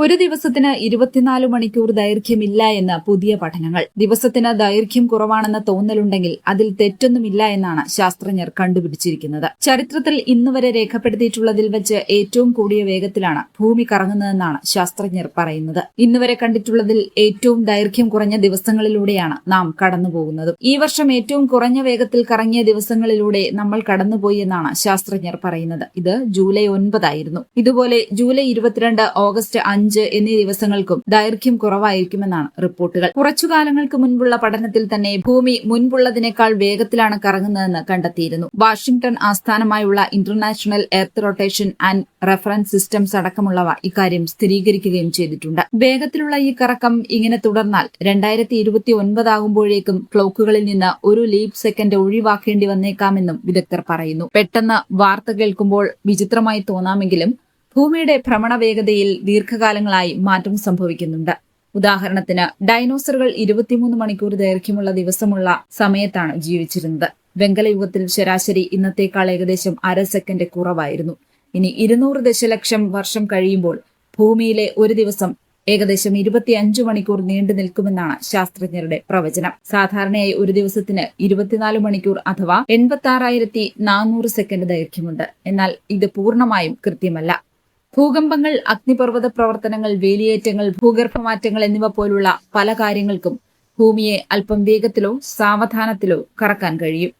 ഒരു ദിവസത്തിന് 24 മണിക്കൂർ ദൈർഘ്യമില്ല എന്ന് പുതിയ പഠനങ്ങൾ. ദിവസത്തിന് ദൈർഘ്യം കുറവാണെന്ന തോന്നലുണ്ടെങ്കിൽ അതിൽ തെറ്റൊന്നുമില്ല എന്നാണ് ശാസ്ത്രജ്ഞർ കണ്ടുപിടിച്ചിരിക്കുന്നത്. ചരിത്രത്തിൽ ഇന്നുവരെ രേഖപ്പെടുത്തിയിട്ടുള്ളതിൽ വെച്ച് ഏറ്റവും കൂടിയ വേഗത്തിലാണ് ഭൂമി കറങ്ങുന്നതെന്നാണ് ശാസ്ത്രജ്ഞർ പറയുന്നത്. ഇന്നുവരെ കണ്ടിട്ടുള്ളതിൽ ഏറ്റവും ദൈർഘ്യം കുറഞ്ഞ ദിവസങ്ങളിലൂടെയാണ് നാം കടന്നുപോകുന്നത്. ഈ വർഷം ഏറ്റവും കുറഞ്ഞ വേഗത്തിൽ കറങ്ങിയ ദിവസങ്ങളിലൂടെ നമ്മൾ കടന്നുപോയി എന്നാണ് ശാസ്ത്രജ്ഞർ പറയുന്നത്. ഇത് ജൂലൈ 9 ആയിരുന്നു. ഇതുപോലെ ജൂലൈ 22, ഓഗസ്റ്റ് 5 എന്നീ ദിവസങ്ങൾക്കും ദൈർഘ്യം കുറവായിരിക്കുമെന്നാണ് റിപ്പോർട്ടുകൾ. കുറച്ചുകാലങ്ങൾക്ക് മുൻപുള്ള പഠനത്തിൽ തന്നെ ഭൂമി മുൻപുള്ളതിനേക്കാൾ വേഗത്തിലാണ് കറങ്ങുന്നതെന്ന് കണ്ടെത്തിയിരുന്നു. വാഷിംഗ്ടൺ ആസ്ഥാനമായുള്ള international earth rotation and reference systems അടക്കമുള്ളവ ഇക്കാര്യം സ്ഥിരീകരിക്കുകയും ചെയ്തിട്ടുണ്ട്. വേഗത്തിലുള്ള ഈ കറക്കം ഇങ്ങനെ തുടർന്നാൽ 2029 ആകുമ്പോഴേക്കും ക്ലോക്കുകളിൽ നിന്ന് ഒരു ലീപ് സെക്കൻഡ് ഒഴിവാക്കേണ്ടി വന്നേക്കാമെന്നും വിദഗ്ധർ പറയുന്നു. പെട്ടെന്ന് വാർത്ത കേൾക്കുമ്പോൾ വിചിത്രമായി തോന്നാമെങ്കിലും ഭൂമിയുടെ ഭ്രമണവേഗതയിൽ ദീർഘകാലങ്ങളായി മാറ്റം സംഭവിക്കുന്നുണ്ട്. ഉദാഹരണത്തിന് ഡൈനോസറുകൾ 23 മണിക്കൂർ ദൈർഘ്യമുള്ള ദിവസമുള്ള സമയത്താണ് ജീവിച്ചിരുന്നത്. വെങ്കലയുഗത്തിൽ ശരാശരി ഇന്നത്തേക്കാൾ ഏകദേശം 1/2 സെക്കൻഡ് കുറവായിരുന്നു. ഇനി 200 ദശലക്ഷം വർഷം കഴിയുമ്പോൾ ഭൂമിയിലെ ഒരു ദിവസം ഏകദേശം 25 മണിക്കൂർ നീണ്ടു നിൽക്കുമെന്നാണ് ശാസ്ത്രജ്ഞരുടെ പ്രവചനം. സാധാരണയായി ഒരു ദിവസത്തിന് 24 മണിക്കൂർ അഥവാ 86,400 സെക്കൻഡ് ദൈർഘ്യമുണ്ട്. എന്നാൽ ഇത് പൂർണ്ണമായും കൃത്യമല്ല. ഭൂകമ്പങ്ങൾ, അഗ്നിപർവ്വത പ്രവർത്തനങ്ങൾ, വേലിയേറ്റങ്ങൾ, ഭൂഗർഭമാറ്റങ്ങൾ എന്നിവ പോലുള്ള പല കാര്യങ്ങൾക്കും ഭൂമിയെ അല്പം വേഗത്തിലോ സാവധാനത്തിലോ കറക്കാൻ കഴിയും.